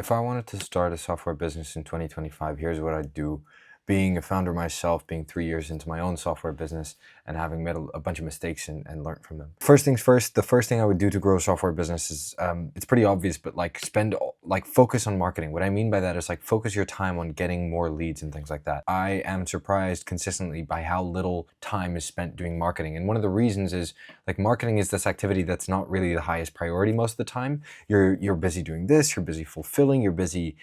If I wanted to start a software business in 2025, here's what I'd do. Being a founder myself, being 3 years into my own software business and having made a bunch of mistakes and learned from them. First things first, the first thing I would do to grow a software business is, it's pretty obvious, but focus on marketing. What I mean by that is focus your time on getting more leads and things like that. I am surprised consistently by how little time is spent doing marketing. And one of the reasons is marketing is this activity that's not really the highest priority most of the time. You're busy doing this, you're busy fulfilling, you're busy,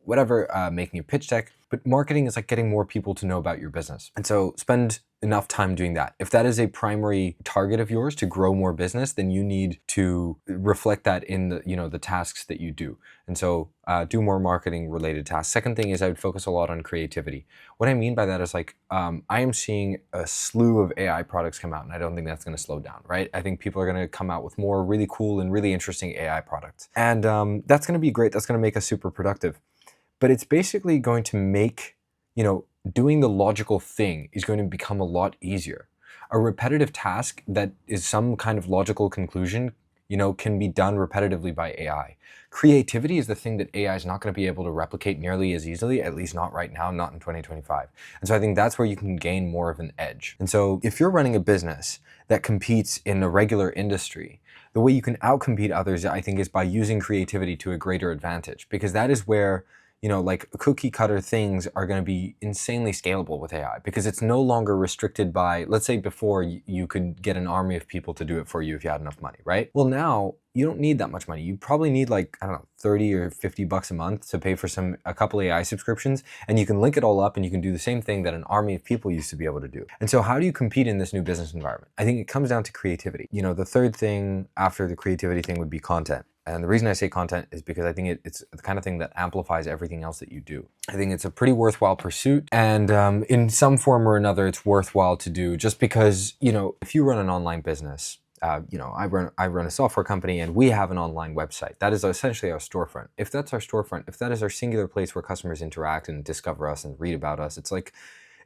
whatever, making a pitch deck. But marketing is getting more people to know about your business. And so spend enough time doing that. If that is a primary target of yours to grow more business, then you need to reflect that in the tasks that you do. And so do more marketing related tasks. Second thing is I would focus a lot on creativity. What I mean by that is I am seeing a slew of AI products come out, and I don't think that's going to slow down, right? I think people are going to come out with more really cool and really interesting AI products. And that's going to be great. That's going to make us super productive. But it's basically going to make, doing the logical thing is going to become a lot easier. A repetitive task that is some kind of logical conclusion, can be done repetitively by AI. Creativity is the thing that AI is not going to be able to replicate nearly as easily, at least not right now, not in 2025. And so I think that's where you can gain more of an edge. And so if you're running a business that competes in a regular industry, the way you can outcompete others, I think, is by using creativity to a greater advantage, because that is where cookie cutter things are going to be insanely scalable with AI, because it's no longer restricted by, let's say before you could get an army of people to do it for you if you had enough money, right? Well, now you don't need that much money. You probably need 30 or 50 bucks a month to pay for a couple AI subscriptions, and you can link it all up and you can do the same thing that an army of people used to be able to do. And so how do you compete in this new business environment? I think it comes down to creativity. The third thing after the creativity thing would be content. And the reason I say content is because I think it's the kind of thing that amplifies everything else that you do. I think it's a pretty worthwhile pursuit, and in some form or another, it's worthwhile to do, just because, if you run an online business, I run a software company and we have an online website. That is essentially our storefront. If that's our storefront, if that is our singular place where customers interact and discover us and read about us, it's like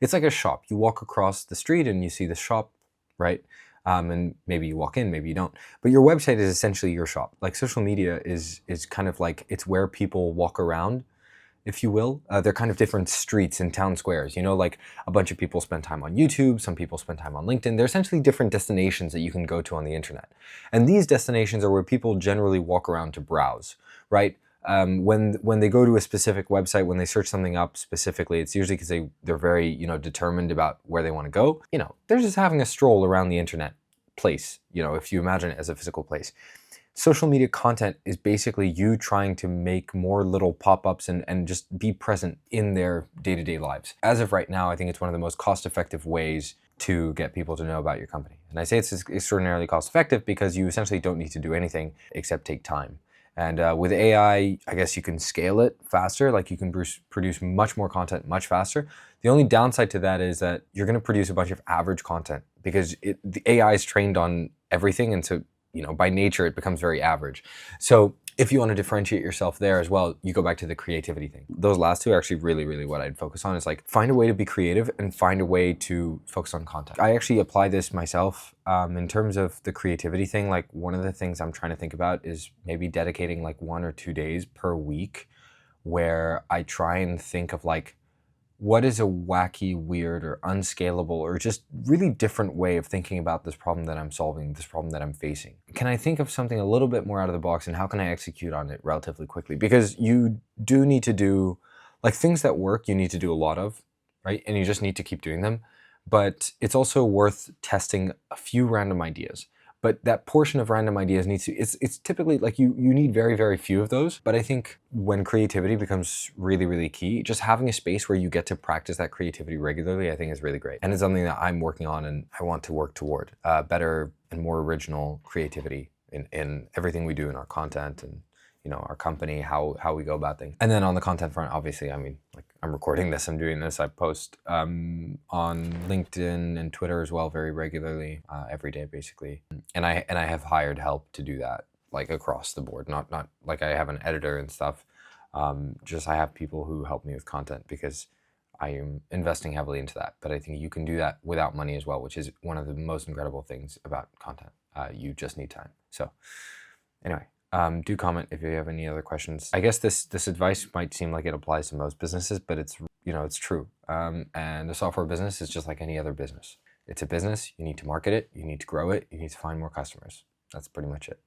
a shop. You walk across the street and you see the shop, right? And maybe you walk in, maybe you don't. But your website is essentially your shop. Social media is kind of it's where people walk around, if you will. They're kind of different streets and town squares. A bunch of people spend time on YouTube, some people spend time on LinkedIn. They're essentially different destinations that you can go to on the internet. And these destinations are where people generally walk around to browse, right? When they go to a specific website, when they search something up specifically, it's usually because they're very, determined about where they want to go. They're just having a stroll around the internet place, if you imagine it as a physical place. Social media content is basically you trying to make more little pop-ups and just be present in their day-to-day lives. As of right now, I think it's one of the most cost-effective ways to get people to know about your company. And I say it's extraordinarily cost-effective because you essentially don't need to do anything except take time. And with AI, I guess you can scale it faster. You can produce much more content much faster. The only downside to that is that you're going to produce a bunch of average content, because the AI is trained on everything. And so, by nature, it becomes very average. So if you want to differentiate yourself there as well, you go back to the creativity thing. Those last two are actually really, really what I'd focus on, is find a way to be creative and find a way to focus on content. I actually apply this myself in terms of the creativity thing. One of the things I'm trying to think about is maybe dedicating 1 or 2 days per week where I try and think of what is a wacky, weird, or unscalable, or just really different way of thinking about this problem that I'm solving, this problem that I'm facing? Can I think of something a little bit more out of the box, and how can I execute on it relatively quickly? Because you do need to do, things that work, you need to do a lot of, right? And you just need to keep doing them. But it's also worth testing a few random ideas. But that portion of random ideas it's typically you need very, very few of those. But I think when creativity becomes really, really key, just having a space where you get to practice that creativity regularly, I think is really great. And it's something that I'm working on and I want to work toward. Better and more original creativity in everything we do in our content and, our company, how we go about things. And then on the content front, obviously, I'm recording this, I'm doing this. I post on LinkedIn and Twitter as well very regularly, every day basically. And I have hired help to do that, across the board. Not I have an editor and stuff. Just I have people who help me with content because I am investing heavily into that. But I think you can do that without money as well, which is one of the most incredible things about content. You just need time. So anyway, Do comment if you have any other questions. I guess this advice might seem like it applies to most businesses, but it's, you know, it's true. And the software business is just like any other business. It's a business. You need to market it. You need to grow it. You need to find more customers. That's pretty much it.